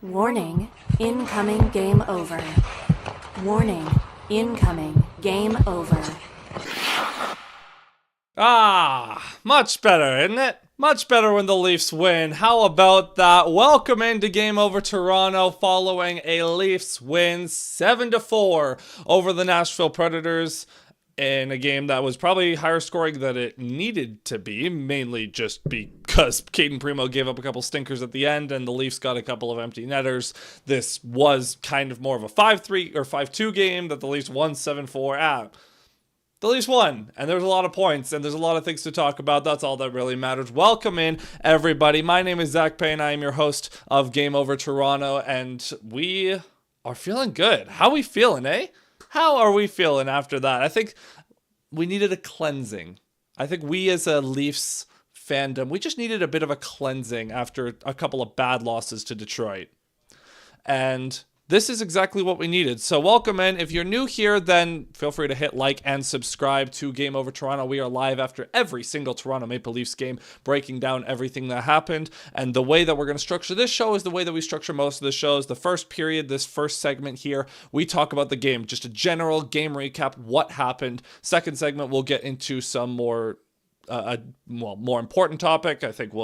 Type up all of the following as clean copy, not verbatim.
Warning, incoming game over. Warning, incoming game over. Much better, isn't it? Much better when the Leafs win. How about that? Welcome into Game Over Toronto following a Leafs win 7-4 over the Nashville Predators in a game that was probably higher scoring than it needed to be, mainly just because Cayden Primo gave up a couple stinkers at the end and the Leafs got a couple of empty netters. This was kind of more of a 5-3 or 5-2 game that the Leafs won 7-4. The Leafs won, and there's a lot of points, and there's a lot of things to talk about. That's all that really matters. Welcome in, everybody. My name is Zach Payne. I am your host of Game Over Toronto, and we are feeling good. How are we feeling, eh? How are we feeling after that? I think we needed a cleansing. I think we as a Leafs fandom, we just needed a bit of a cleansing after a couple of bad losses to Detroit. And this is exactly what we needed. So welcome in. If you're new here, then feel free to hit like and subscribe to Game Over Toronto. We are live after every single Toronto Maple Leafs game, breaking down everything that happened. And the way that we're going to structure this show is the way that we structure most of the shows. The first period, this first segment here, we talk about the game, just a general game recap, what happened. Second segment, we'll get into some more more important topic. I think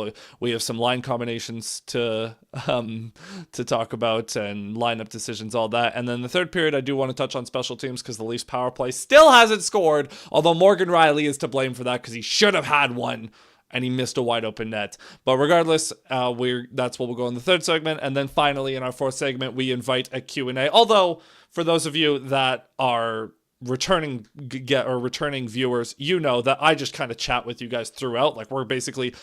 we have some line combinations to talk about and lineup decisions, all that. And then the third period, I do want to touch on special teams because the Leafs power play still hasn't scored, although Morgan Rielly is to blame for that because he should have had one and he missed a wide open net. But regardless, that's what we'll go in the third segment. And then finally in our fourth segment, we invite a Q&A. Although for those of you that are returning viewers, you know that I just kind of chat with you guys throughout. Like, we're basically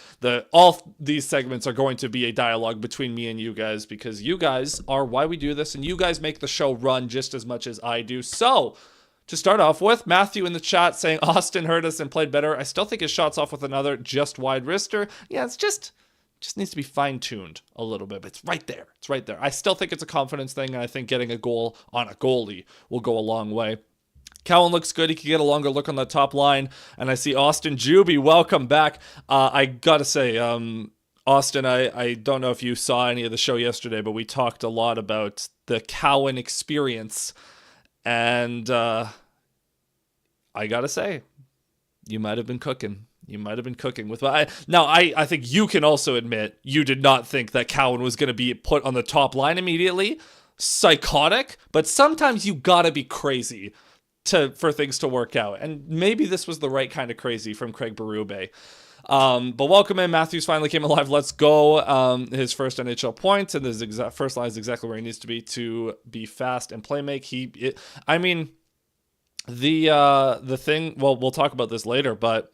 all these segments are going to be a dialogue between me and you guys, because you guys are why we do this, and you guys make the show run just as much as I do. So to start off with, Matthew in the chat saying Austin hurt us and played better. I still think his shot's off with another just wide wrister. Yeah, it's just needs to be fine-tuned a little bit, but it's right there. It's right there. I still think it's a confidence thing, and I think getting a goal on a goalie will go a long way. Cowan looks good. He can get a longer look on the top line. And I see Austin Juby. Welcome back. I got to say, Austin, I don't know if you saw any of the show yesterday, but we talked a lot about the Cowan experience. And I got to say, you might have been cooking. You might have been cooking with I think you can also admit you did not think that Cowan was going to be put on the top line immediately. Psychotic, but sometimes you got to be crazy for things to work out. And maybe this was the right kind of crazy from Craig Berube. But welcome in. Matthews finally came alive. Let's go. His first NHL point, and his first line is exactly where he needs to be fast and play make. The thing, well, we'll talk about this later, but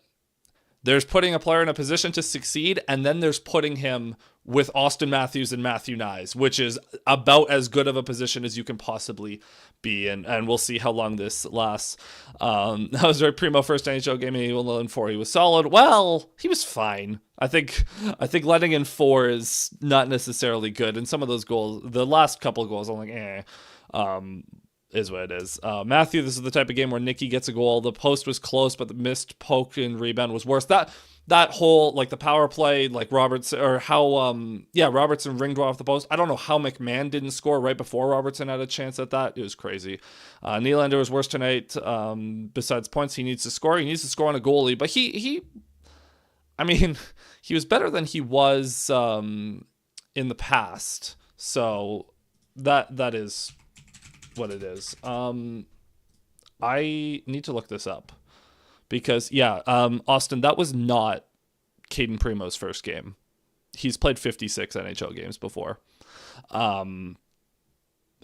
there's putting a player in a position to succeed, and then there's putting him with Austin Matthews and Matthew Nyes, which is about as good of a position as you can possibly be, and we'll see how long this lasts. That was very Primo first NHL game, and he won in 4. He was solid. Well, he was fine. I think letting in 4 is not necessarily good, and some of those goals, the last couple of goals, I'm like, is what it is. Matthew, this is the type of game where Nicky gets a goal. The post was close, but the missed poke and rebound was worse. That whole, like, the power play, like Robertson, or how, Robertson ringed off the post. I don't know how McMahon didn't score right before Robertson had a chance at that. It was crazy. Nylander was worse tonight. Besides points, he needs to score. He needs to score on a goalie, but he was better than he was in the past. So that is what it is. I need to look this up because Austin, that was not Cayden Primo's first game. He's played 56 NHL games before.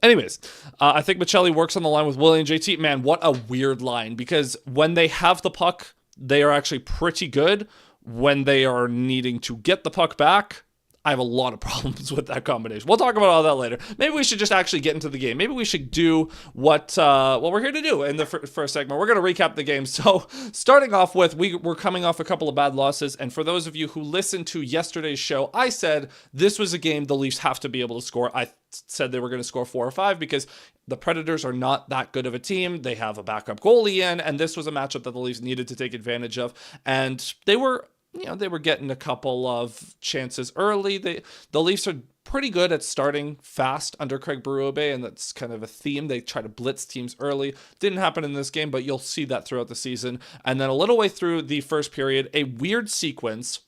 Anyways, I think Michelli works on the line with Willie and JT. Man, what a weird line, because when they have the puck, they are actually pretty good. When they are needing to get the puck back, I have a lot of problems with that combination. We'll talk about all that later. Maybe we should just actually get into the game. Maybe we should do what we're here to do in the first segment. We're going to recap the game. So starting off with, we're coming off a couple of bad losses. And for those of you who listened to yesterday's show, I said this was a game the Leafs have to be able to score. I said they were going to score 4 or 5 because the Predators are not that good of a team. They have a backup goalie in, and this was a matchup that the Leafs needed to take advantage of. And they were getting a couple of chances early. The Leafs are pretty good at starting fast under Craig Berube, and that's kind of a theme. They try to blitz teams early. Didn't happen in this game, but you'll see that throughout the season. And then a little way through the first period, a weird sequence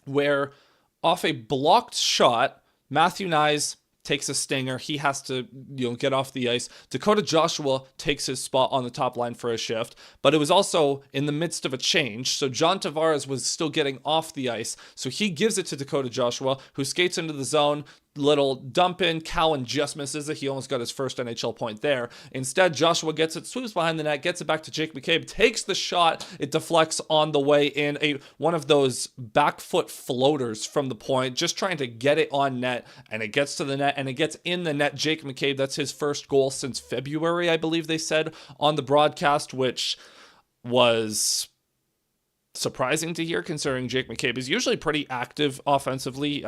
where off a blocked shot, Matthew Nyes takes a stinger. He has to, get off the ice. Dakota Joshua takes his spot on the top line for a shift, but it was also in the midst of a change. So John Tavares was still getting off the ice. So he gives it to Dakota Joshua, who skates into the zone. Little dump in. Cowan just misses it. He almost got his first NHL point there. Instead, Joshua gets it, sweeps behind the net, gets it back to Jake McCabe, takes the shot. It deflects on the way in. One of those back foot floaters from the point, just trying to get it on net, and it gets to the net, and it gets in the net. Jake McCabe, that's his first goal since February, I believe they said on the broadcast, which was surprising to hear considering Jake McCabe is usually pretty active offensively.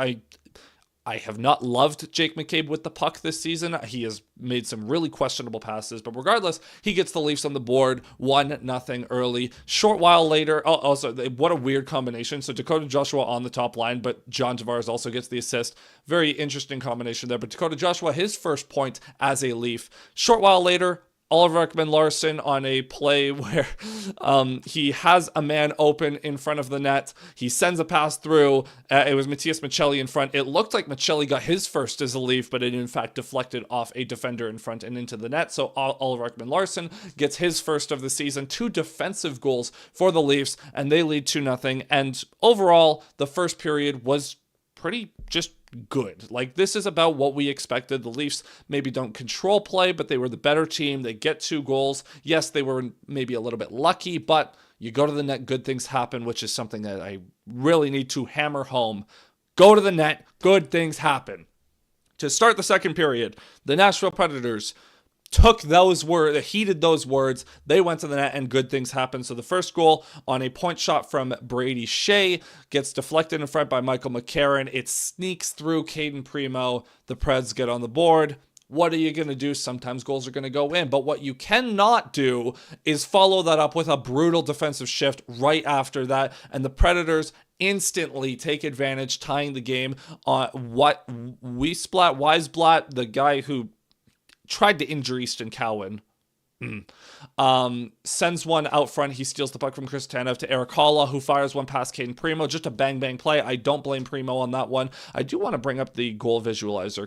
I have not loved Jake McCabe with the puck this season. He has made some really questionable passes, but regardless, he gets the Leafs on the board 1-0 early. Short while later, also, what a weird combination. So Dakota Joshua on the top line, but John Tavares also gets the assist. Very interesting combination there. But Dakota Joshua, his first point as a Leaf. Short while later, Oliver Ekman-Larsson on a play where he has a man open in front of the net. He sends a pass through. It was Matias Maccelli in front. It looked like Maccelli got his first as a Leaf, but it in fact deflected off a defender in front and into the net. So Oliver Ekman-Larsson gets his first of the season. 2 defensive goals for the Leafs, and they lead 2-0. And overall, the first period was pretty just good. Like, this is about what we expected. The Leafs maybe don't control play, but they were the better team. They get 2 goals. Yes, they were maybe a little bit lucky, but you go to the net, good things happen, which is something that I really need to hammer home. Go to the net, good things happen. To start the second period, the Nashville Predators took those words, heeded those words. They went to the net and good things happened. So the first goal on a point shot from Brady Shea gets deflected in front by Michael McCarron. It sneaks through Caden Primo. The Preds get on the board. What are you going to do? Sometimes goals are going to go in. But what you cannot do is follow that up with a brutal defensive shift right after that. And the Predators instantly take advantage, tying the game on Weisblatt, the guy who tried to injure Easton Cowan, sends one out front. He steals the puck from Chris Tanev to Eric Halla, who fires one past Caden Primo. Just a bang-bang play. I don't blame Primo on that one. I do want to bring up the goal visualizer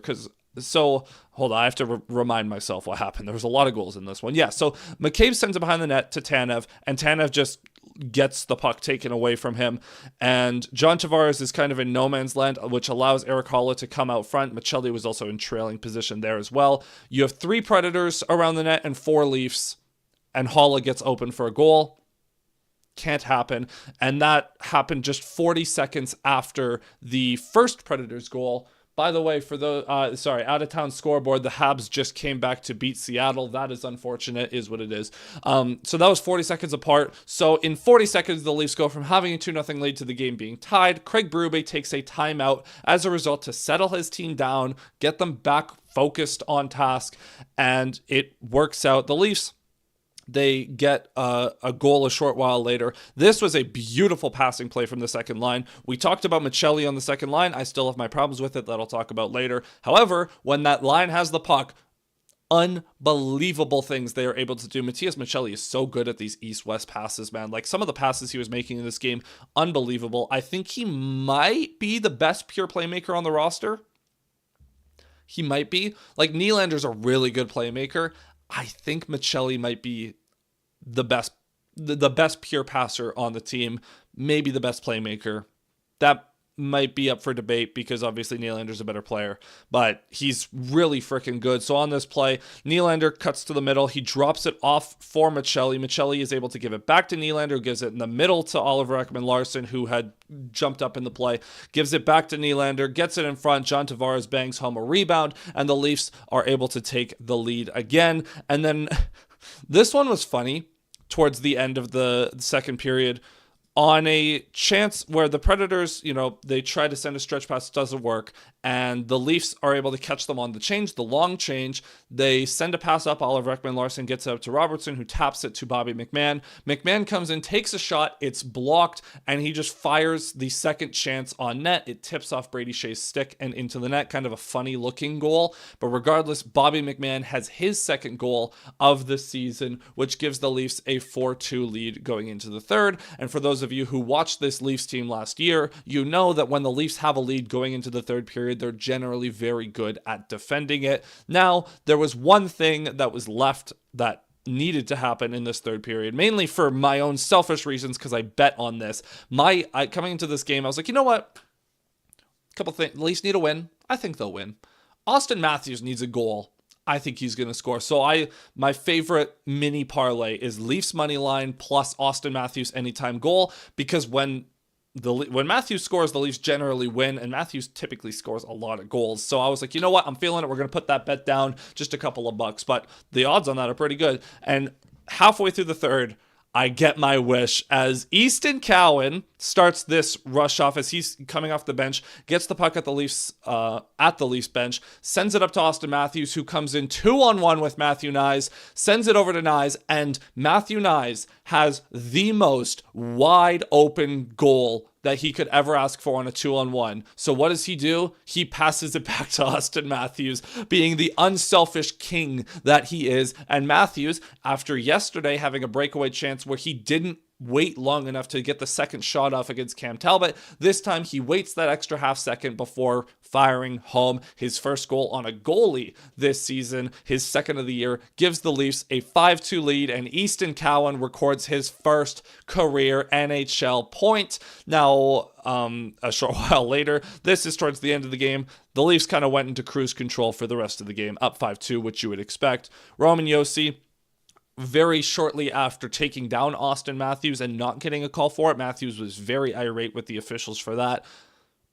hold on, I have to remind myself what happened. There was a lot of goals in this one. Yeah, so McCabe sends it behind the net to Tanev, and Tanev just gets the puck taken away from him. And John Tavares is kind of in no man's land, which allows Eric Halla to come out front. Maccelli was also in trailing position there as well. You have 3 Predators around the net and 4 Leafs, and Halla gets open for a goal. Can't happen. And that happened just 40 seconds after the first Predators goal. By the way, for the out-of-town scoreboard, the Habs just came back to beat Seattle. That is unfortunate, is what it is. So that was 40 seconds apart. So in 40 seconds, the Leafs go from having a 2-0 lead to the game being tied. Craig Berube takes a timeout as a result to settle his team down, get them back focused on task, and it works out. The Leafs, they get a goal a short while later. This was a beautiful passing play from the second line. We talked about Maccelli on the second line. I still have my problems with it that I'll talk about later. However, when that line has the puck, unbelievable things they are able to do. Matias Maccelli is so good at these east-west passes, man. Like, some of the passes he was making in this game, unbelievable. I think he might be the best pure playmaker on the roster. He might be. Like, Nylander's a really good playmaker. I think Maccelli might be the best pure passer on the team, maybe the best playmaker. That might be up for debate because obviously Nylander's a better player, but he's really freaking good. So on this play, Nylander cuts to the middle. He drops it off for Maccelli. Maccelli is able to give it back to Nylander, who gives it in the middle to Oliver Ekman-Larsson, who had jumped up in the play, gives it back to Nylander, gets it in front. John Tavares bangs home a rebound, and the Leafs are able to take the lead again. And then this one was funny towards the end of the second period. on a chance where the Predators, they try to send a stretch pass, doesn't work, and the Leafs are able to catch them on the change, the long change. They send a pass up. Oliver Ekman-Larsson gets it up to Robertson, who taps it to Bobby McMann. McMann comes in, takes a shot. It's blocked, and he just fires the second chance on net. It tips off Brady Shea's stick and into the net. Kind of a funny-looking goal. But regardless, Bobby McMann has his second goal of the season, which gives the Leafs a 4-2 lead going into the third. And for those of you who watched this Leafs team last year, you know that when the Leafs have a lead going into the third period, they're generally very good at defending it. Now, there was one thing that was left that needed to happen in this third period, mainly for my own selfish reasons, because I bet on this. Coming into this game, I was like, you know what? A couple things. Leafs need a win. I think they'll win. Austin Matthews needs a goal. I think he's going to score. So my favorite mini parlay is Leafs money line plus Austin Matthews anytime goal, because when Matthews scores, the Leafs generally win, and Matthews typically scores a lot of goals. So I was like, you know what? I'm feeling it. We're going to put that bet down, just a couple of bucks, but the odds on that are pretty good. And halfway through the third, I get my wish as Easton Cowan starts this rush off as he's coming off the bench, gets the puck at the Leafs bench, sends it up to Austin Matthews, who comes in 2-on-1 with Matthew Nyes, sends it over to Nyes, and Matthew Nyes has the most wide open goal that he could ever ask for on a 2-on-1. So what does he do? He passes it back to Austin Matthews, being the unselfish king that he is. And Matthews, after yesterday having a breakaway chance where he didn't wait long enough to get the second shot off against Cam Talbot, this time he waits that extra half second before firing home his first goal on a goalie this season, his second of the year, gives the Leafs a 5-2 lead, and Easton Cowan records his first career NHL point. Now, a short while later, this is towards the end of the game, the Leafs kind of went into cruise control for the rest of the game, up 5-2, which you would expect. Roman Josi, very shortly after taking down Austin Matthews and not getting a call for it, Matthews was very irate with the officials for that.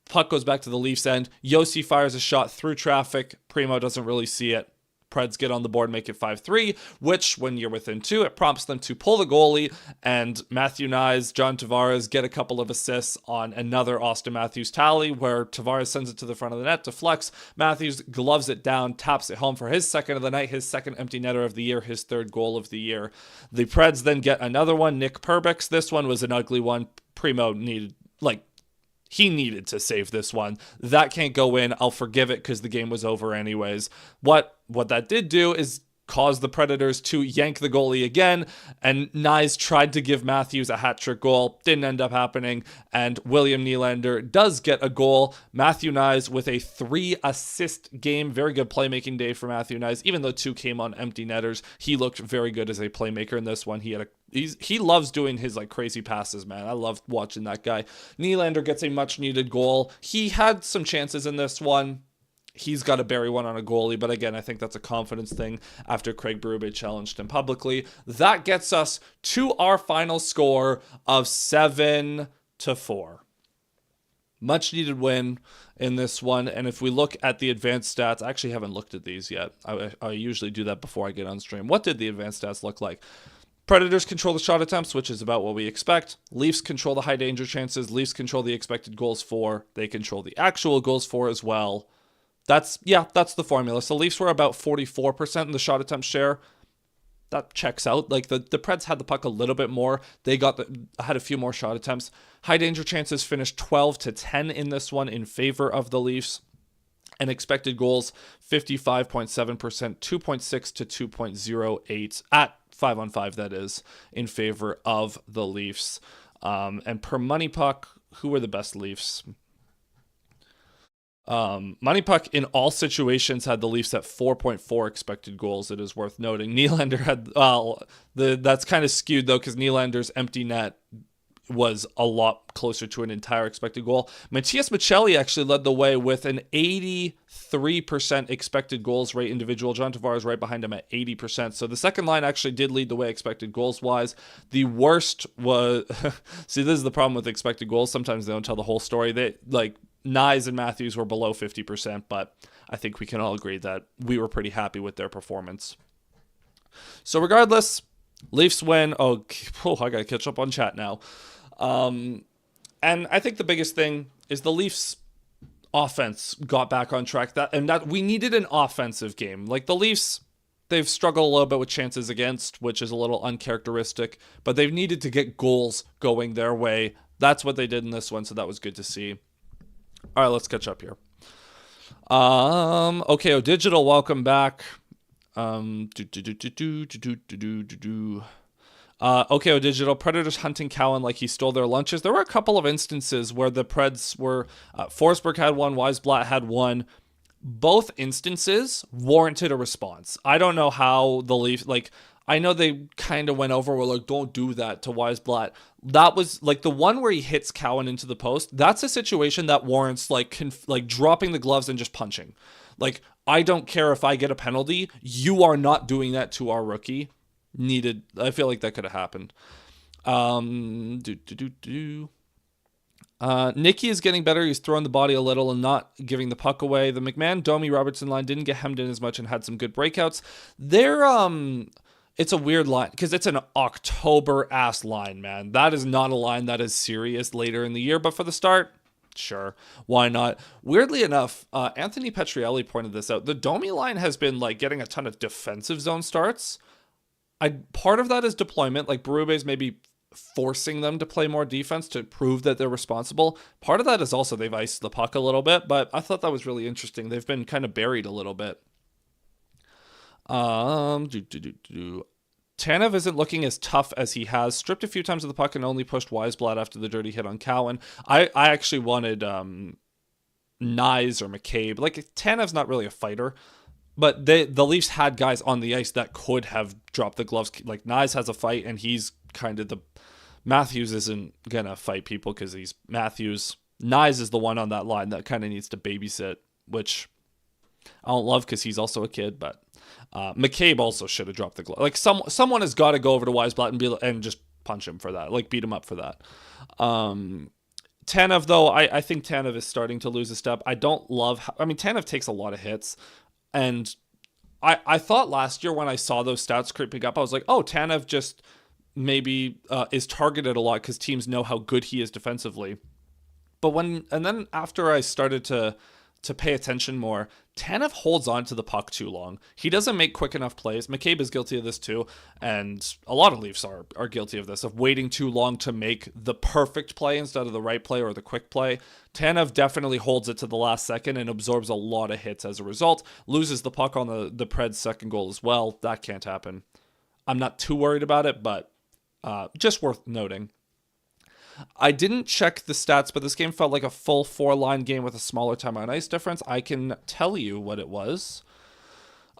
Puck goes back to the Leafs end. Josi fires a shot through traffic. Primo doesn't really see it. Preds get on the board, make it 5-3, which, when you're within two, it prompts them to pull the goalie, and Matthew Nyes, John Tavares get a couple of assists on another Austin Matthews tally, where Tavares sends it to the front of the net to Flex. Matthews gloves it down, taps it home for his second of the night, his second empty netter of the year, his third goal of the year. The Preds then get another one, Nick Perbix. This one was an ugly one. Primo needed, he needed to save this one. That can't go in. I'll forgive it because the game was over anyways. What that did do is cause the Predators to yank the goalie again, and Nyes tried to give Matthews a hat-trick goal. Didn't end up happening, and William Nylander does get a goal. Matthew Nyes with a 3-assist game. Very good playmaking day for Matthew Nyes. Even though 2 came on empty netters, he looked very good as a playmaker in this one. He loves doing his crazy passes, man. I love watching that guy. Nylander gets a much-needed goal. He had some chances in this one. He's got to bury one on a goalie, but again, I think that's a confidence thing after Craig Berube challenged him publicly. That gets us to our final score of 7-4. Much needed win in this one, and if we look at the advanced stats, I actually haven't looked at these yet. I usually do that before I get on stream. What did the advanced stats look like? Predators control the shot attempts, which is about what we expect. Leafs control the high danger chances. Leafs control the expected goals for. They control the actual goals for as well. That's the formula. So Leafs were about 44% in the shot attempt share. That checks out. The Preds had the puck a little bit more. They had a few more shot attempts. High danger chances finished 12-10 in this one in favor of the Leafs. And expected goals 55.7%, 2.6 to 2.08 at 5-on-5, that is, in favor of the Leafs. And per money puck, who were the best Leafs? Money puck in all situations had the Leafs at 4.4 expected goals. It is worth noting. Nylander had, that's kind of skewed though, because Nylander's empty net was a lot closer to an entire expected goal. Matias Maccelli actually led the way with an 83% expected goals rate individual. John Tavares right behind him at 80%. So the second line actually did lead the way expected goals wise. The worst was, see, this is the problem with expected goals. Sometimes they don't tell the whole story. Nyes and Matthews were below 50%, but I think we can all agree that we were pretty happy with their performance. So regardless, Leafs win. Oh, I got to catch up on chat now. And I think the biggest thing is the Leafs offense got back on track. That we needed an offensive game. Like the Leafs, they've struggled a little bit with chances against, which is a little uncharacteristic, but they've needed to get goals going their way. That's what they did in this one, so that was good to see. All right, let's catch up here. Okay, Digital, welcome back. Okay, Digital, Predators hunting Cowan like he stole their lunches. There were a couple of instances where the Preds were, Forsberg had one, Weisblatt had one. Both instances warranted a response. I don't know how the Leafs, like, I know they kind of went over, were like, don't do that to Weisblatt. That was, like, the one where he hits Cowan into the post, that's a situation that warrants, like, dropping the gloves and just punching. Like, I don't care if I get a penalty. You are not doing that to our rookie. I feel like that could have happened. Nicky is getting better. He's throwing the body a little and not giving the puck away. The McMahon, Domi, Robertson line didn't get hemmed in as much and had some good breakouts. It's a weird line because it's an October-ass line, man. That is not a line that is serious later in the year, but for the start, sure, why not? Weirdly enough, Anthony Petrielli pointed this out. The Domi line has been like getting a ton of defensive zone starts. Part of that is deployment, like Berube's maybe forcing them to play more defense to prove that they're responsible. Part of that is also they've iced the puck a little bit, but I thought that was really interesting. They've been kind of buried a little bit. Tanev isn't looking as tough as he has. Stripped a few times of the puck and only pushed Weisblatt after the dirty hit on Cowan. I actually wanted Nyes or McCabe. Like, Tanev's not really a fighter, but the Leafs had guys on the ice that could have dropped the gloves. Like, Nyes has a fight, and he's kind of the... Matthews isn't going to fight people because he's Matthews. Nyes is the one on that line that kind of needs to babysit, which I don't love because he's also a kid, but McCabe also should have dropped the glove. Like, someone has got to go over to Weisblatt and just punch him for that. Like, beat him up for that. Tanev, though, I think Tanev is starting to lose a step. I don't love... Tanev takes a lot of hits. And I thought last year when I saw those stats creeping up, I was like, oh, Tanev just maybe is targeted a lot because teams know how good he is defensively. But then after I started to pay attention more, Tanev holds on to the puck too long. He doesn't make quick enough plays. McCabe is guilty of this too, and a lot of Leafs are guilty of this, of waiting too long to make the perfect play instead of the right play or the quick play. Tanev definitely holds it to the last second and absorbs a lot of hits as a result. Loses the puck on the Preds' second goal as well. That can't happen. I'm not too worried about it, but just worth noting. I didn't check the stats, but this game felt like a full 4-line game with a smaller time on ice difference. I can tell you what it was.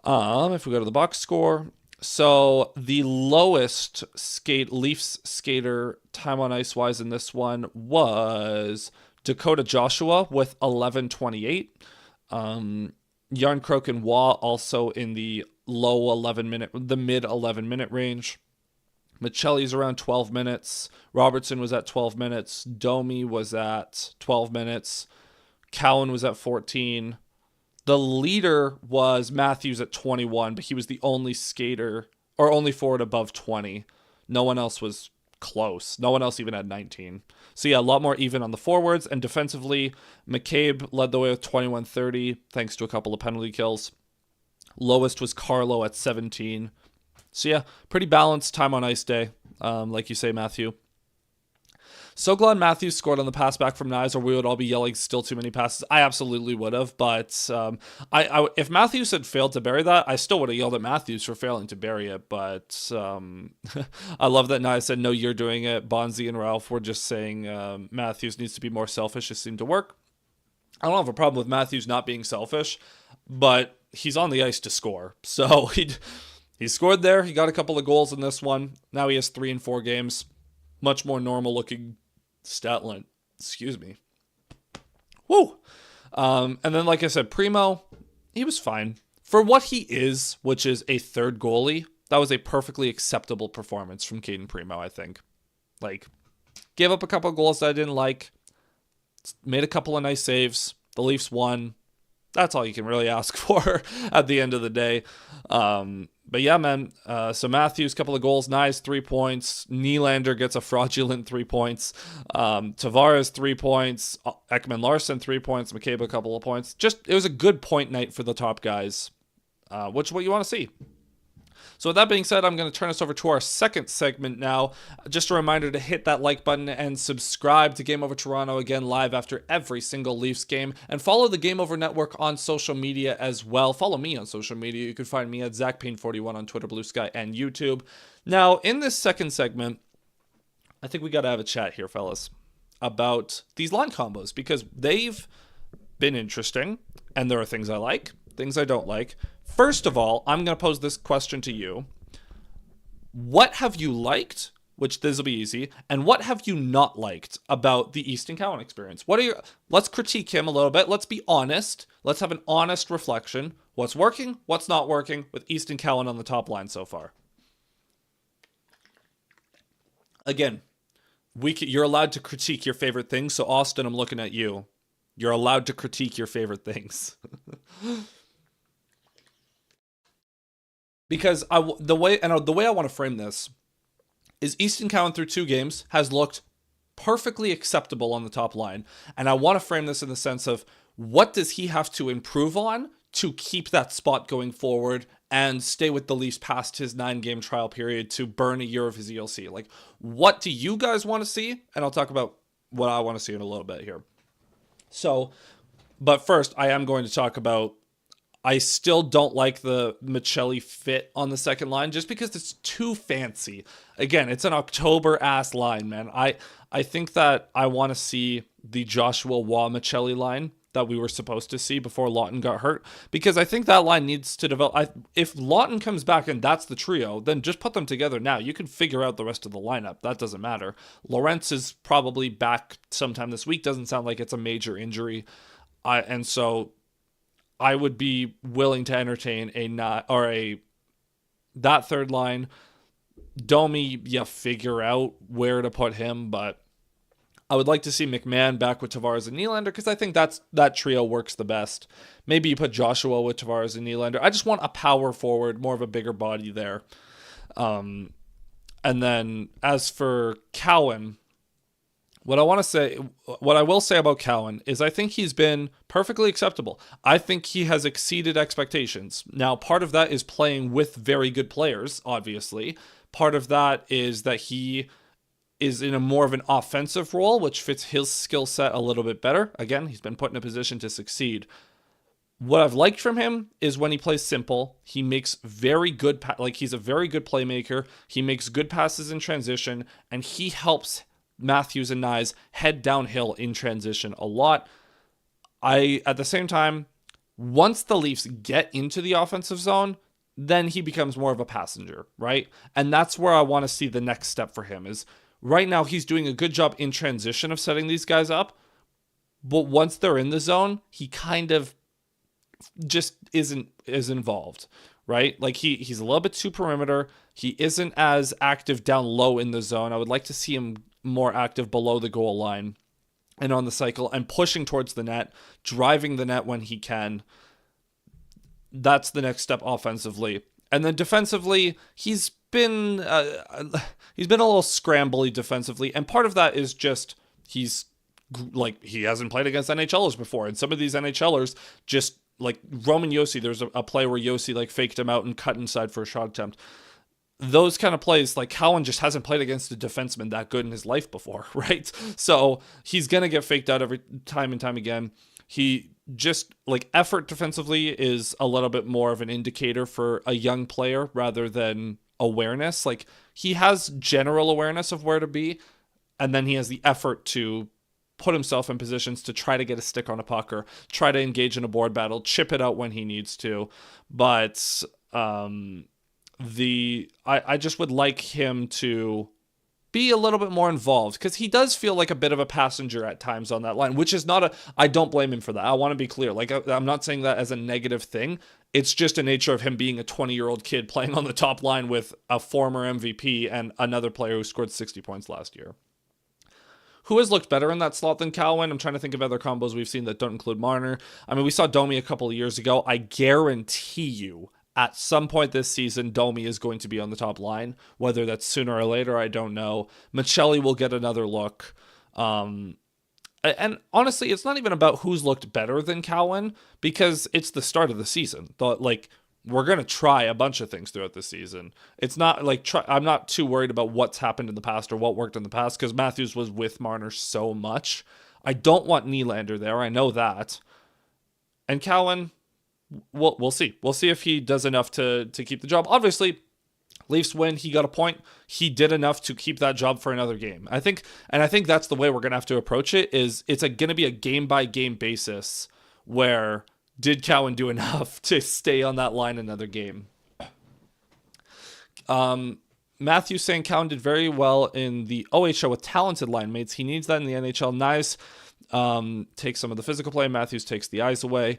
If we go to the box score. So the lowest Leafs skater time on ice wise in this one was Dakota Joshua with 11:28. Yarncroke and Waugh also in the mid 11 minute range. Michelli's around 12 minutes. Robertson was at 12 minutes. Domi was at 12 minutes. Cowan was at 14. The leader was Matthews at 21, but he was the only skater or only forward above 20. No one else was close. No one else even had 19. So yeah, a lot more even on the forwards. And defensively, McCabe led the way with 21-30, thanks to a couple of penalty kills. Lowest was Carlo at 17. So yeah, pretty balanced time on ice day, like you say, Matthew. So glad Matthews scored on the pass back from Nyes, or we would all be yelling still too many passes. I absolutely would have, but if Matthews had failed to bury that, I still would have yelled at Matthews for failing to bury it. But I love that Nyes said, no, you're doing it. Bonzi and Ralph were just saying Matthews needs to be more selfish. It seemed to work. I don't have a problem with Matthews not being selfish, but he's on the ice to score. So he scored there. He got a couple of goals in this one. Now he has 3 in 4 games. Much more normal looking stat line. Excuse me. Woo! And then, like I said, Primo, he was fine. For what he is, which is a third goalie, that was a perfectly acceptable performance from Caden Primo, I think. Like, gave up a couple of goals that I didn't like. Made a couple of nice saves. The Leafs won. That's all you can really ask for at the end of the day. But yeah, man. So Matthews, couple of goals, nice 3 points. Nylander gets a fraudulent 3 points. Tavares 3 points. Ekman Larson 3 points. McCabe a couple of points. Just it was a good point night for the top guys, which is what you want to see. So with that being said, I'm going to turn us over to our second segment now. Just a reminder to hit that like button and subscribe to Game Over Toronto, again live after every single Leafs game. And follow the Game Over Network on social media as well. Follow me on social media. You can find me at Zach Payne 41 on Twitter, Bluesky, and YouTube. Now, in this second segment, I think we got to have a chat here, fellas, about these line combos, because they've been interesting, and there are things I like, things I don't like. First of all, I'm going to pose this question to you. What have you liked, which this will be easy, and what have you not liked about the Easton Cowan experience? Let's critique him a little bit. Let's be honest. Let's have an honest reflection. What's working, what's not working with Easton Cowan on the top line so far? Again, you're allowed to critique your favorite things. So Austin, I'm looking at you. You're allowed to critique your favorite things. Because the way I want to frame this is Easton Cowan through 2 games has looked perfectly acceptable on the top line. And I want to frame this in the sense of, what does he have to improve on to keep that spot going forward and stay with the Leafs past his 9-game trial period to burn a year of his ELC? Like, what do you guys want to see? And I'll talk about what I want to see in a little bit here. So, but first, I am going to talk about, I still don't like the Michelli fit on the second line just because it's too fancy. Again, it's an October-ass line, man. I think that I want to see the Joshua Waugh-Michelli line that we were supposed to see before Lawton got hurt, because I think that line needs to develop. If Lawton comes back and that's the trio, then just put them together now. You can figure out the rest of the lineup. That doesn't matter. Lorentz is probably back sometime this week. Doesn't sound like it's a major injury. And so I would be willing to entertain that third line. Domi, you figure out where to put him, but I would like to see McMahon back with Tavares and Nylander, because I think that trio works the best. Maybe you put Joshua with Tavares and Nylander. I just want a power forward, more of a bigger body there. And then as for Cowan, what I will say about Cowan is I think he's been perfectly acceptable. I think he has exceeded expectations. Now, part of that is playing with very good players, obviously. Part of that is that he is in a more of an offensive role, which fits his skill set a little bit better. Again, he's been put in a position to succeed. What I've liked from him is when he plays simple, he makes very good, he's a very good playmaker. He makes good passes in transition, and he helps Matthews and Nyes head downhill in transition a lot. At the same time, once the Leafs get into the offensive zone, then he becomes more of a passenger, right? And that's where I want to see the next step for him. Is right now he's doing a good job in transition of setting these guys up, but once they're in the zone, he kind of just is involved, right? Like he's a little bit too perimeter. He isn't as active down low in the zone. I would like to see him more active below the goal line and on the cycle and pushing towards the net, driving the net when he can. That's the next step offensively. And then defensively, he's been a little scrambly defensively, and part of that is just he hasn't played against NHLers before, and some of these NHLers just like Roman Josi. There's a play where Josi faked him out and cut inside for a shot attempt. Those kind of plays, like Cowan just hasn't played against a defenseman that good in his life before, right? So he's going to get faked out every time and time again. He just, effort defensively is a little bit more of an indicator for a young player rather than awareness. He has general awareness of where to be, and then he has the effort to put himself in positions to try to get a stick on a puck or try to engage in a board battle, chip it out when he needs to. But I just would like him to be a little bit more involved, because he does feel like a bit of a passenger at times on that line, which is I don't blame him for that. I want to be clear. I'm not saying that as a negative thing. It's just a nature of him being a 20-year-old kid playing on the top line with a former MVP and another player who scored 60 points last year. Who has looked better in that slot than Cowan? I'm trying to think of other combos we've seen that don't include Marner. I mean, we saw Domi a couple of years ago. I guarantee you, at some point this season, Domi is going to be on the top line. Whether that's sooner or later, I don't know. Michelli will get another look. And honestly, it's not even about who's looked better than Cowan, because it's the start of the season. We're going to try a bunch of things throughout the season. It's not like I'm not too worried about what's happened in the past or what worked in the past, because Matthews was with Marner so much. I don't want Nylander there. I know that. And Cowan, we'll see. We'll see if he does enough to keep the job. Obviously, Leafs win. He got a point. He did enough to keep that job for another game. I think that's the way we're going to have to approach it. It's going to be a game-by-game basis where did Cowan do enough to stay on that line another game? Matthew saying Cowan did very well in the OHL with talented line mates. He needs that in the NHL. Nice. Takes some of the physical play. Matthews takes the eyes away.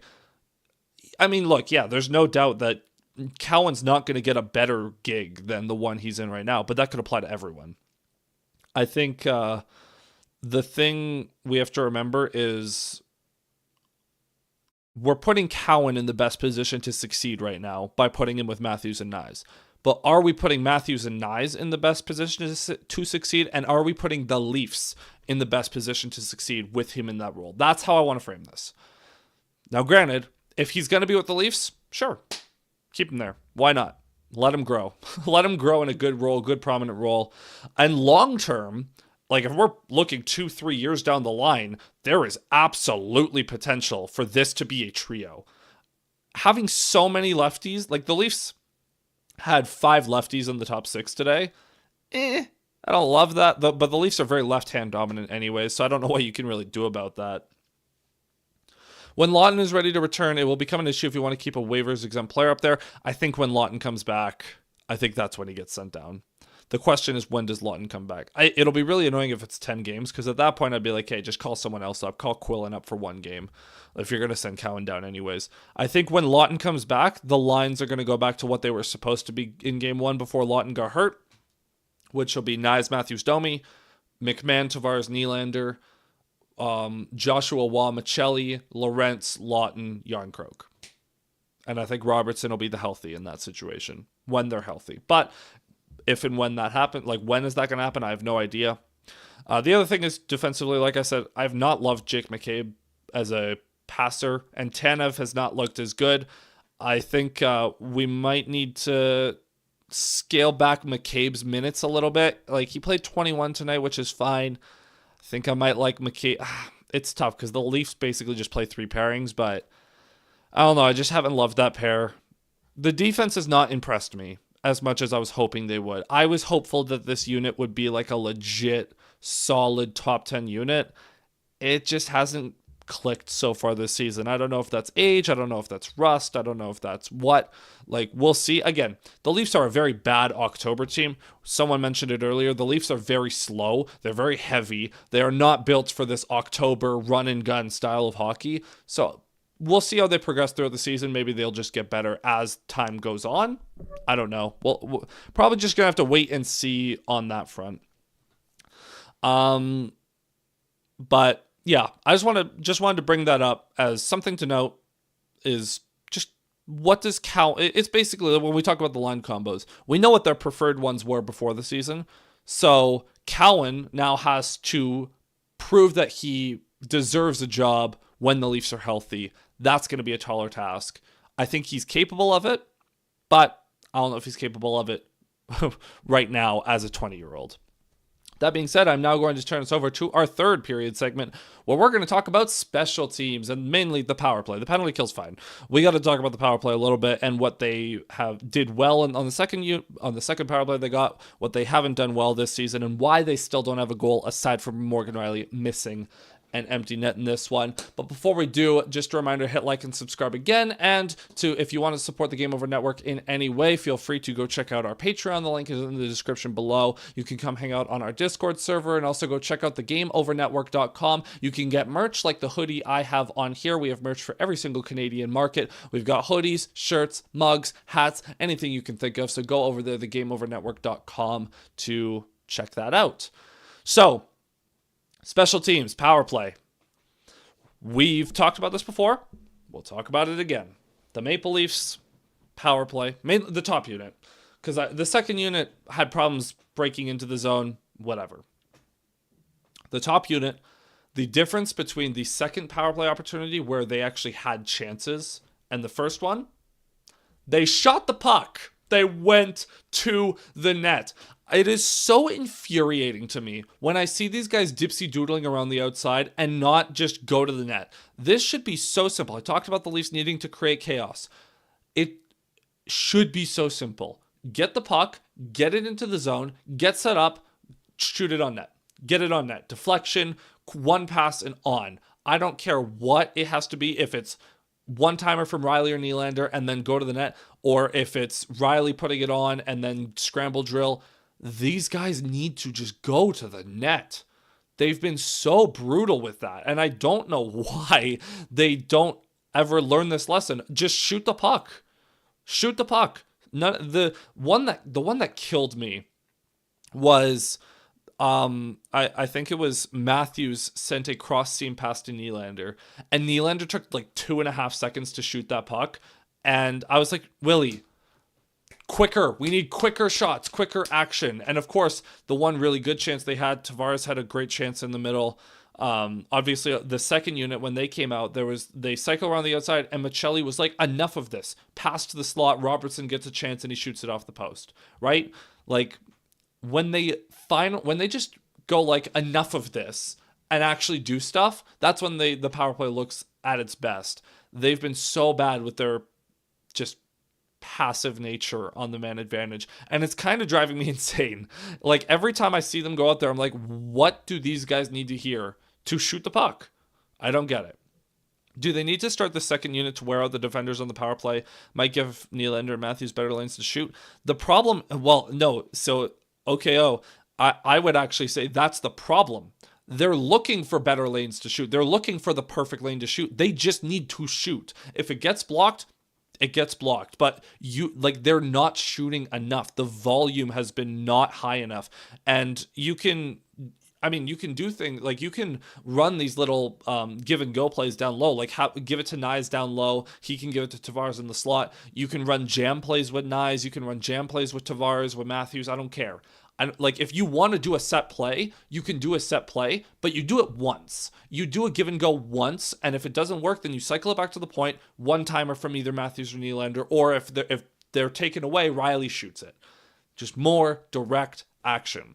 I mean, look, yeah, there's no doubt that Cowan's not going to get a better gig than the one he's in right now, but that could apply to everyone. I think the thing we have to remember is we're putting Cowan in the best position to succeed right now by putting him with Matthews and Nyes. But are we putting Matthews and Nyes in the best position to succeed? And are we putting the Leafs in the best position to succeed with him in that role? That's how I want to frame this. Now, granted, if he's going to be with the Leafs, sure, keep him there. Why not? Let him grow. Let him grow in a good role, good prominent role. And long term, like if we're looking 2-3 years down the line, there is absolutely potential for this to be a trio. Having so many lefties, like the Leafs had 5 lefties in the top 6 today. I don't love that, but the Leafs are very left-hand dominant anyway, so I don't know what you can really do about that. When Lawton is ready to return, it will become an issue if you want to keep a waivers exempt player up there. I think when Lawton comes back, I think that's when he gets sent down. The question is, when does Lawton come back? It'll be really annoying if it's 10 games, because at that point I'd be like, hey, just call someone else up. Call Quillen up for 1 game if you're going to send Cowan down anyways. I think when Lawton comes back, the lines are going to go back to what they were supposed to be in game 1 before Lawton got hurt, which will be Nyes, Matthews, Domi, McMahon, Tavares, Nylander, Joshua Waugh, Michelli, Lorentz, Lawton, Yarncroke. And I think Robertson will be the healthy in that situation when they're healthy. But if and when that happens, like when is that going to happen? I have no idea. The other thing is defensively, like I said, I've not loved Jake McCabe as a passer, and Tanev has not looked as good. I think we might need to scale back McCabe's minutes a little bit. Like he played 21 tonight, which is fine. I think I might like McCabe. It's tough because the Leafs basically just play 3 pairings, but I don't know. I just haven't loved that pair. The defense has not impressed me as much as I was hoping they would. I was hopeful that this unit would be like a legit, solid top 10 unit. It just hasn't clicked so far this season. I don't know if that's age. I don't know if that's rust. I don't know if that's what. Like, we'll see. Again, the Leafs are a very bad October team. Someone mentioned it earlier. The Leafs are very slow. They're very heavy. They are not built for this October run and gun style of hockey. So we'll see how they progress throughout the season. Maybe they'll just get better as time goes on. I don't know. We'll probably just going to have to wait and see on that front. But yeah, I just wanted to bring that up as something to note. Is just what does count? It's basically when we talk about the line combos, we know what their preferred ones were before the season. So Cowan now has to prove that he deserves a job when the Leafs are healthy. That's going to be a taller task. I think he's capable of it, but I don't know if he's capable of it right now as a 20-year-old. That being said, I'm now going to turn us over to our third period segment, where we're going to talk about special teams and mainly the power play. The penalty kill's fine. We got to talk about the power play a little bit and what they did well on the second power play they got, what they haven't done well this season, and why they still don't have a goal aside from Morgan Rielly missing an empty net in this one. But before we do, just a reminder, hit like and subscribe again. And if you want to support the Game Over Network in any way, feel free to go check out our Patreon. The link is in the description below. You can come hang out on our Discord server and also go check out the GameOverNetwork.com. You can get merch like the hoodie I have on here. We have merch for every single Canadian market. We've got hoodies, shirts, mugs, hats, anything you can think of. So go over there, the GameOverNetwork.com, to check that out. So, special teams, power play. We've talked about this before. We'll talk about it again. The Maple Leafs power play, mainly the top unit, because the second unit had problems breaking into the zone, whatever. The top unit, the difference between the second power play opportunity where they actually had chances and the first one, they shot the puck. They went to the net. It is so infuriating to me when I see these guys dipsy doodling around the outside and not just go to the net. This should be so simple. I talked about the Leafs needing to create chaos. It should be so simple. Get the puck, get it into the zone, get set up, shoot it on net. Get it on net. Deflection, one pass and on. I don't care what it has to be. If it's one-timer from Riley or Nylander and then go to the net, or if it's Riley putting it on and then scramble drill. These guys need to just go to the net. They've been so brutal with that, and I don't know why they don't ever learn this lesson. Just shoot the puck. Shoot the puck. The one that killed me was I think it was Matthews sent a cross seam pass to Nylander, and Nylander took like 2.5 seconds to shoot that puck, and I was like, Willie, quicker. We need quicker shots, quicker action. And of course, the one really good chance they had, Tavares had a great chance in the middle. Obviously, the second unit, when they came out, they cycle around the outside, and Michelli was like, enough of this. Pass to the slot, Robertson gets a chance, and he shoots it off the post, right? Like, when they just go like, enough of this, and actually do stuff, that's when the power play looks at its best. They've been so bad with their just passive nature on the man advantage, and it's kind of driving me insane. Like, every time I see them go out there, I'm like, what do these guys need to hear to shoot the puck? I don't get it. Do they need to start the second unit to wear out the defenders on the power play? Might give Nylander and Matthews better lanes to shoot. The problem, well, no, so OKO, I would actually say that's the problem. They're looking for better lanes to shoot. They're looking for the perfect lane to shoot. They just need to shoot. If it gets blocked, it gets blocked, but they're not shooting enough. The volume has been not high enough, and you can do things like you can run these little give and go plays down low, like give it to Nyes down low. He can give it to Tavares in the slot. You can run jam plays with Nyes. You can run jam plays with Tavares, with Matthews. I don't care. Like, if you want to do a set play, you can do a set play, but you do it once. You do a give and go once, and if it doesn't work, then you cycle it back to the point, one-timer from either Matthews or Nylander, or if they're taken away, Riley shoots it. Just more direct action.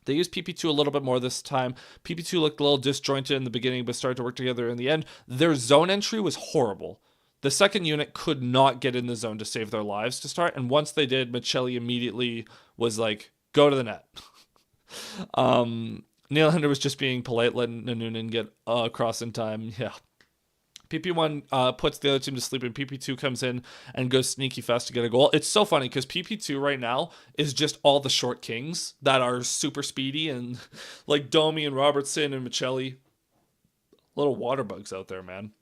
They used PP2 a little bit more this time. PP2 looked a little disjointed in the beginning, but started to work together in the end. Their zone entry was horrible. The second unit could not get in the zone to save their lives to start, and once they did, Michelli immediately was like, go to the net. Nylander was just being polite, letting Noonan get across in time. Yeah. PP1 puts the other team to sleep, and PP2 comes in and goes sneaky fast to get a goal. It's so funny because PP2 right now is just all the short kings that are super speedy, and like Domi and Robertson and Michelli. Little water bugs out there, man.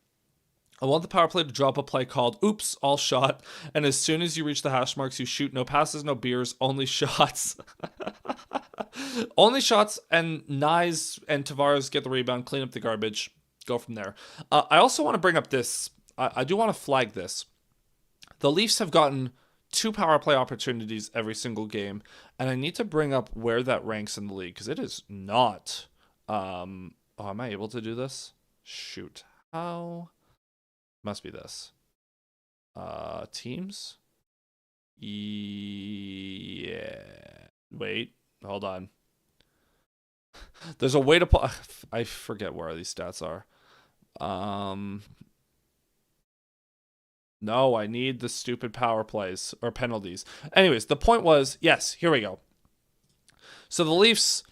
I want the power play to drop a play called Oops, All Shot, and as soon as you reach the hash marks, you shoot. No passes, no beers, only shots. Only shots, and Nyes and Tavares get the rebound, clean up the garbage, go from there. I also want to bring up this. I do want to flag this. The Leafs have gotten 2 power play opportunities every single game, and I need to bring up where that ranks in the league, because it is not. Am I able to do this? Shoot. How? Must be this. Teams? Yeah. Wait, hold on. There's a way to I forget where these stats are. No, I need the stupid power plays or penalties. Anyways, the point was, yes, here we go. So the Leafs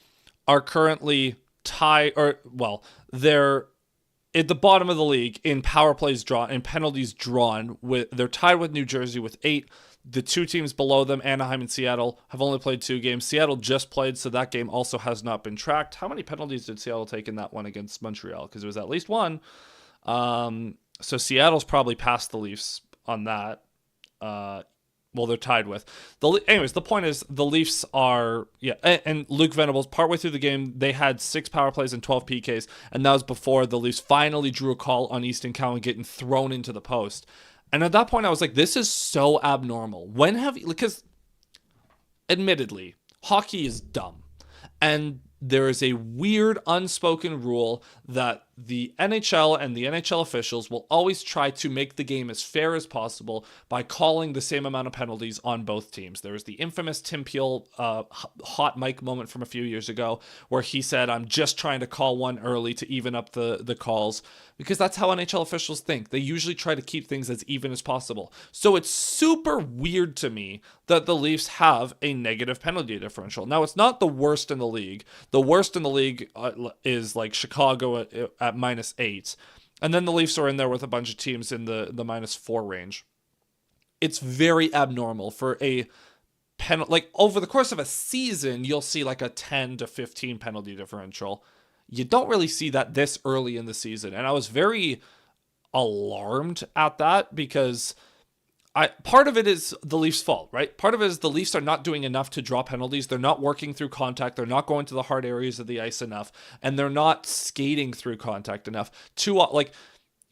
are currently they're at the bottom of the league in power plays drawn and penalties drawn. They're tied with New Jersey with 8. The 2 teams below them, Anaheim and Seattle, have only played 2 games. Seattle just played, so that game also has not been tracked. How many penalties did Seattle take in that one against Montreal? Because it was at least 1. So Seattle's probably past the Leafs on that. They're tied with. Anyways, the point is the Leafs are, and Luke Venables, partway through the game, they had 6 power plays and 12 PKs, and that was before the Leafs finally drew a call on Easton Cowan getting thrown into the post. And at that point, I was like, this is so abnormal. When have you, because admittedly, hockey is dumb. And there is a weird unspoken rule that the NHL and the NHL officials will always try to make the game as fair as possible by calling the same amount of penalties on both teams. There was the infamous Tim Peel hot mic moment from a few years ago where he said, I'm just trying to call one early to even up the calls, because that's how NHL officials think. They usually try to keep things as even as possible. So it's super weird to me that the Leafs have a negative penalty differential. Now, it's not the worst in the league. The worst in the league is like Chicago at -8. And then the Leafs are in there with a bunch of teams in the -4 range. It's very abnormal for a penalty. Like, over the course of a season, you'll see like a 10 to 15 penalty differential. You don't really see that this early in the season. And I was very alarmed at that, because part of it is the Leafs' fault, right? Part of it is the Leafs are not doing enough to draw penalties. They're not working through contact. They're not going to the hard areas of the ice enough. And they're not skating through contact enough.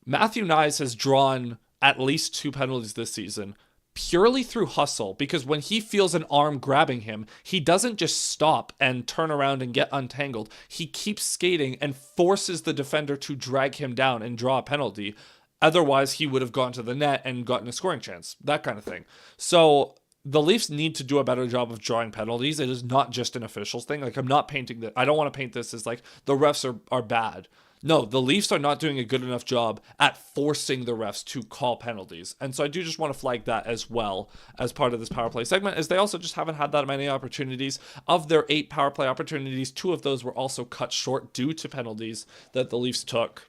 Matthew Knies has drawn at least 2 penalties this season purely through hustle, because when he feels an arm grabbing him, he doesn't just stop and turn around and get untangled. He keeps skating and forces the defender to drag him down and draw a penalty. Otherwise, he would have gone to the net and gotten a scoring chance, that kind of thing. So the Leafs need to do a better job of drawing penalties. It is not just an officials thing. Like, I'm not painting that. I don't want to paint this as like the refs are bad. No, the Leafs are not doing a good enough job at forcing the refs to call penalties. And so I do just want to flag that as well as part of this power play segment, as they also just haven't had that many opportunities. Of their 8 power play opportunities, 2 of those were also cut short due to penalties that the Leafs took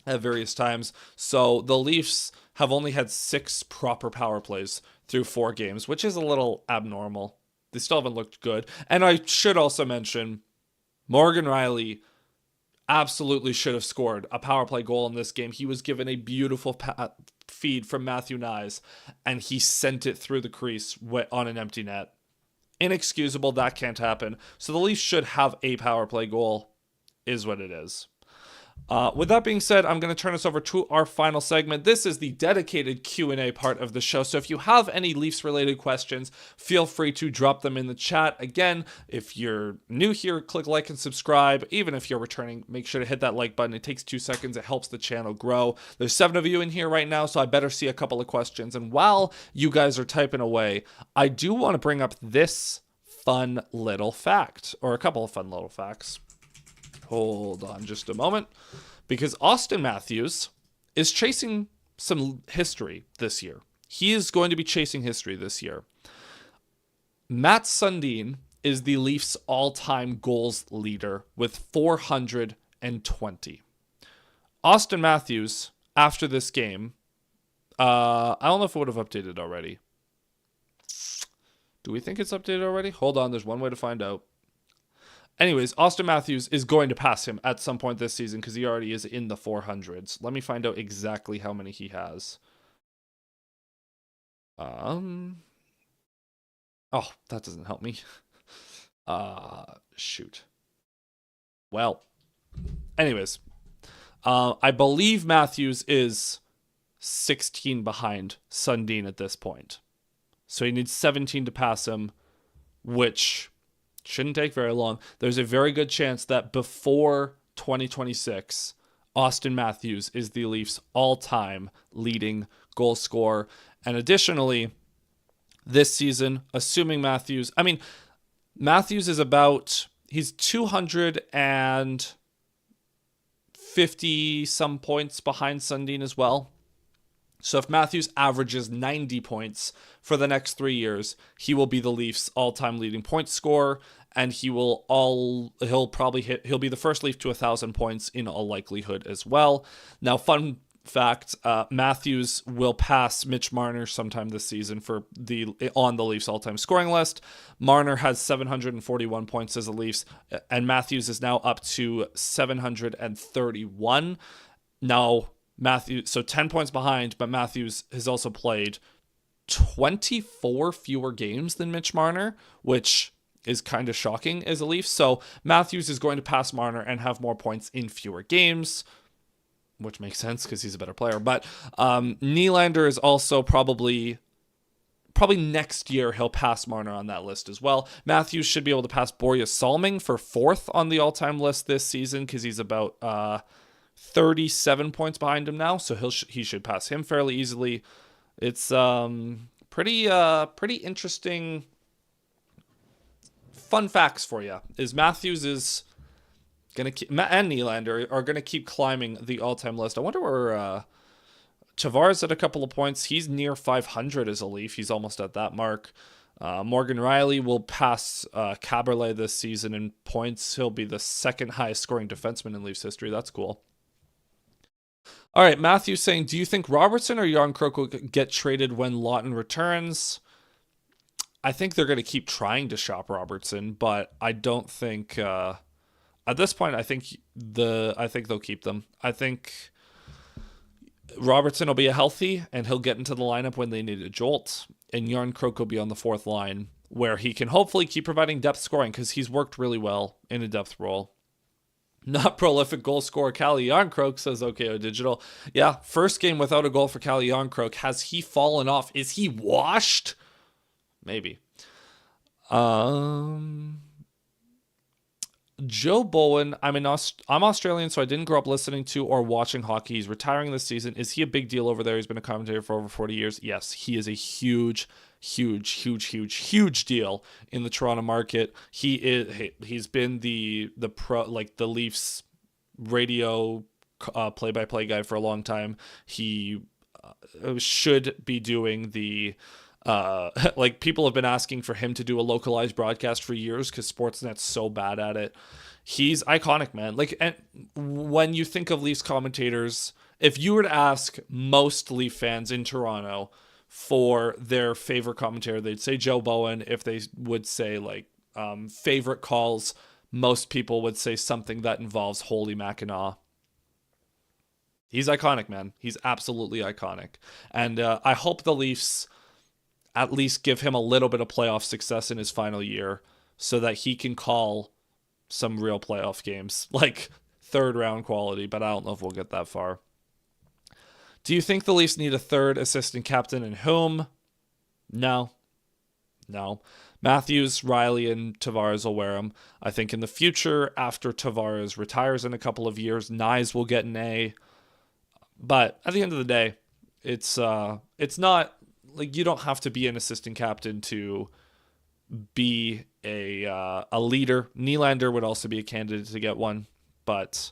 at various times. So the Leafs have only had 6 proper power plays through 4 games, which is a little abnormal. They still haven't looked good. And I should also mention, Morgan Rielly absolutely should have scored a power play goal in this game. He was given a beautiful feed from Matthew Knies, and he sent it through the crease on an empty net. Inexcusable. That can't happen. So the Leafs should have a power play goal, is what it is. With that being said, I'm going to turn us over to our final segment. This is the dedicated Q&A part of the show. So if you have any Leafs-related questions, feel free to drop them in the chat. Again, if you're new here, click like and subscribe. Even if you're returning, make sure to hit that like button. It takes 2 seconds. It helps the channel grow. There's 7 of you in here right now, so I better see a couple of questions. And while you guys are typing away, I do want to bring up this fun little fact, or a couple of fun little facts. Hold on just a moment, because Austin Matthews is chasing some history this year. He is going to be chasing history this year. Matt Sundin is the Leafs' all-time goals leader with 420. Austin Matthews, after this game, I don't know if it would have updated already. Do we think it's updated already? Hold on, there's one way to find out. Anyways, Austin Matthews is going to pass him at some point this season, because he already is in the 400s. Let me find out exactly how many he has. Oh, that doesn't help me. Shoot. Well, anyways, I believe Matthews is 16 behind Sundin at this point. So he needs 17 to pass him, which shouldn't take very long. There's a very good chance that before 2026, Austin Matthews is the Leafs' all-time leading goal scorer. And additionally, this season, assuming Matthews is he's 250 some points behind Sundin as well. So if Matthews averages 90 points for the next 3 years, he will be the Leafs' all-time leading point scorer, and he'll be the first Leaf to 1,000 points in all likelihood as well. Now, fun fact, Matthews will pass Mitch Marner sometime this season on the Leafs all-time scoring list. Marner has 741 points as a Leafs, and Matthews is now up to 731. Now, Matthews, so 10 points behind, but Matthews has also played 24 fewer games than Mitch Marner, which is kind of shocking as a Leaf. So Matthews is going to pass Marner and have more points in fewer games. which makes sense because he's a better player. But Nylander is also probably next year he'll pass Marner on that list as well. Matthews should be able to pass Borja Salming for 4th on the all-time list this season because he's about 37 points behind him now, so he should pass him fairly easily. It's pretty interesting fun facts for you. Is Matthews is gonna keep, and Nylander are gonna keep climbing the all-time list. I wonder where Tavares at a couple of points. He's near 500 as a Leaf. He's almost at that mark. Morgan Rielly will pass Caberlet this season in points. He'll be the 2nd highest scoring defenseman in Leafs history. That's cool. All right, Matthew saying, do you think Robertson or Jarnkrok will get traded when Lawton returns? I think they're going to keep trying to shop Robertson, but I don't think at this point. I think they'll keep them. I think Robertson will be healthy and he'll get into the lineup when they need a jolt, and Jarnkrok will be on the 4th line where he can hopefully keep providing depth scoring because he's worked really well in a depth role. Not prolific goal scorer Calle Jarnkrok, says OKO Digital. Yeah, first game without a goal for Calle Jarnkrok. Has he fallen off? Is he washed? Maybe. Joe Bowen, I'm Australian, so I didn't grow up listening to or watching hockey. He's retiring this season. Is he a big deal over there? He's been a commentator for over 40 years. Yes, he is a huge deal in the Toronto market. He's been the pro, like the Leafs radio play-by-play guy for a long time. He should be doing the like people have been asking for him to do a localized broadcast for years because Sportsnet's so bad at it. He's iconic, man. Like, and when you think of Leafs commentators, if you were to ask most Leaf fans in Toronto for their favorite commentator, they'd say Joe Bowen. If they would say like favorite calls, most people would say something that involves Holy Mackinac. He's iconic, man. He's absolutely iconic. And I hope the Leafs at least give him a little bit of playoff success in his final year so that he can call some real playoff games, like 3rd round quality, but I don't know if we'll get that far. Do you think the Leafs need a 3rd assistant captain, and whom? No. Matthews, Rielly, and Tavares will wear them. I think in the future, after Tavares retires in a couple of years, Nyes will get an A. But at the end of the day, it's not like you don't have to be an assistant captain to be a leader. Nylander would also be a candidate to get one, but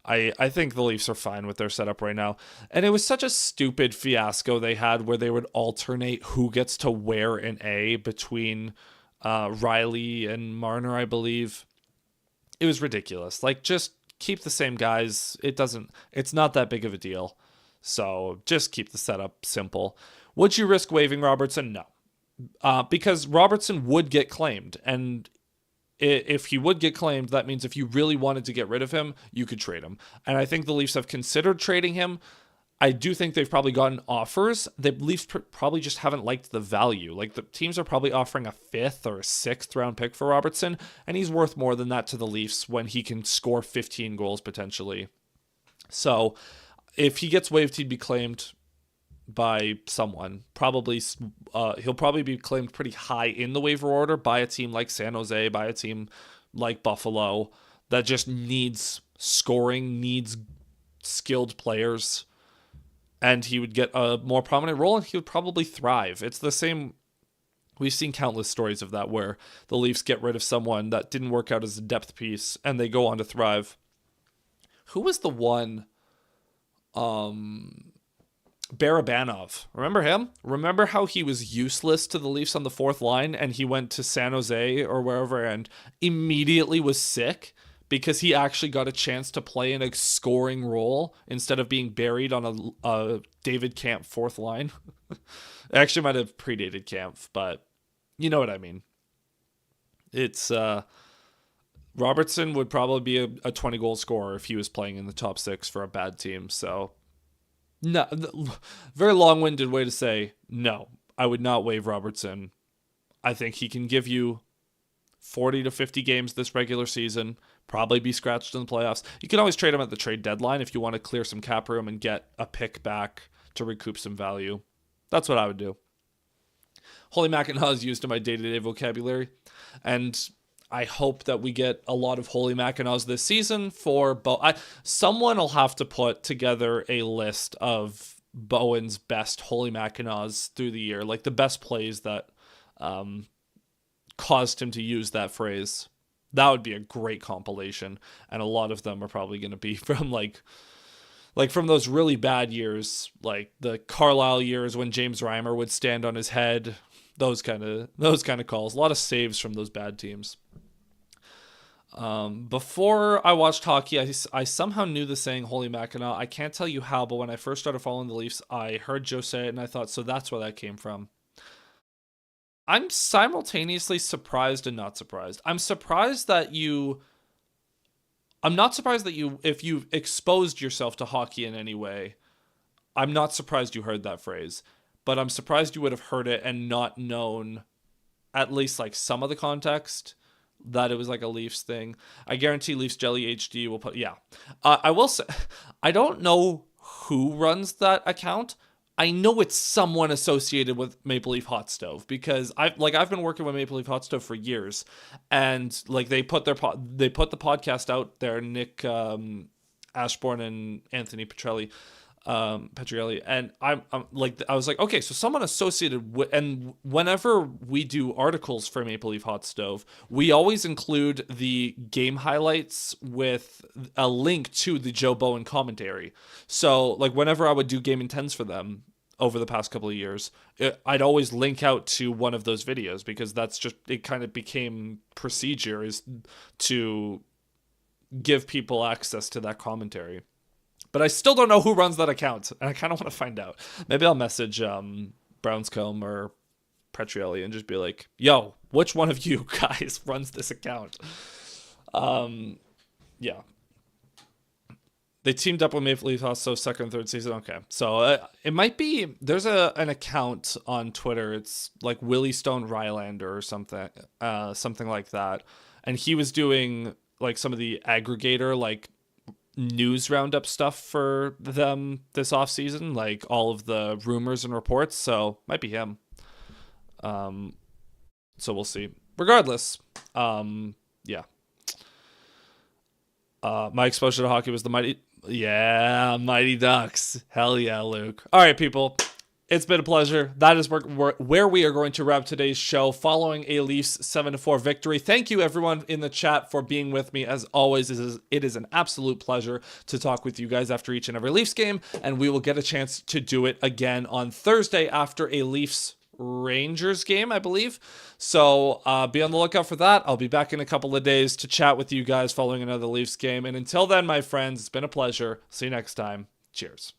I think the Leafs are fine with their setup right now. And it was such a stupid fiasco they had where they would alternate who gets to wear an A between Rielly and Marner, I believe. It was ridiculous. Like, just keep the same guys. It's not that big of a deal. So just keep the setup simple. Would you risk waiving Robertson? No. Because Robertson would get claimed. And if he would get claimed, that means if you really wanted to get rid of him, you could trade him. And I think the Leafs have considered trading him. I do think they've probably gotten offers. The Leafs probably just haven't liked the value. Like, the teams are probably offering a 5th or a 6th round pick for Robertson, and he's worth more than that to the Leafs when he can score 15 goals potentially. So if he gets waived, he'd be claimed by someone. Probably he'll probably be claimed pretty high in the waiver order by a team like San Jose, by a team like Buffalo that just needs scoring, needs skilled players, and he would get a more prominent role and he would probably thrive. It's the same. We've seen countless stories of that where the Leafs get rid of someone that didn't work out as a depth piece and they go on to thrive. Who was the one? Barabanov. Remember him? Remember how he was useless to the Leafs on the 4th line and he went to San Jose or wherever and immediately was sick because he actually got a chance to play in a scoring role instead of being buried on a David Kampf 4th line. It actually might have predated Kampf, but you know what I mean. It's Robertson would probably be a 20 goal scorer if he was playing in the top 6 for a bad team. So no, very long-winded way to say no. I would not waive Robertson. I think he can give you 40 to 50 games this regular season, probably be scratched in the playoffs. You can always trade him at the trade deadline if you want to clear some cap room and get a pick back to recoup some value. That's what I would do. Holy Mackinac is used in my day-to-day vocabulary, and I hope that we get a lot of Holy Mackinacs this season for someone will have to put together a list of Bowen's best Holy Mackinacs through the year, like the best plays that caused him to use that phrase. That would be a great compilation, and a lot of them are probably going to be from like from those really bad years, like the Carlisle years when James Reimer would stand on his head. Those kind of calls. A lot of saves from those bad teams. Before I watched hockey, I somehow knew the saying Holy Mackinac. I can't tell you how, but when I first started following the Leafs, I heard Joe say it, and I thought, so that's where that came from. I'm simultaneously surprised and not surprised. I'm not surprised that if you've exposed yourself to hockey in any way, I'm not surprised you heard that phrase. But I'm surprised you would have heard it and not known at least like some of the context that it was like a Leafs thing. I guarantee Leafs Jelly HD will put, yeah. I will say, I don't know who runs that account. I know it's someone associated with Maple Leaf Hot Stove because I've been working with Maple Leaf Hot Stove for years, and like they put the podcast out there. Nick Ashbourne and Anthony Petrielli, and I was like, okay, so someone associated with, and whenever we do articles for Maple Leaf Hot Stove, we always include the game highlights with a link to the Joe Bowen commentary. So like whenever I would do game intents for them over the past couple of years, I'd always link out to one of those videos because that's just, it kind of became procedure is to give people access to that commentary. But I still don't know who runs that account, and I kind of want to find out. Maybe I'll message Brownscombe or Petrielli and just be like, yo, which one of you guys runs this account? Yeah. They teamed up with Maple Leaf Hot Stove second and third season. Okay. So it might be, there's an account on Twitter. It's like Willie Stone Rylander or something like that. And he was doing like some of the aggregator, like, news roundup stuff for them this offseason, like all of the rumors and reports, so might be him. So we'll see. Regardless, yeah. My exposure to hockey was the Mighty Ducks. Hell yeah, Luke. All right, people. It's been a pleasure. That is where we are going to wrap today's show following a Leafs 7-4 victory. Thank you, everyone in the chat, for being with me. As always, it is an absolute pleasure to talk with you guys after each and every Leafs game, and we will get a chance to do it again on Thursday after a Leafs Rangers game, I believe. So be on the lookout for that. I'll be back in a couple of days to chat with you guys following another Leafs game. And until then, my friends, it's been a pleasure. See you next time. Cheers.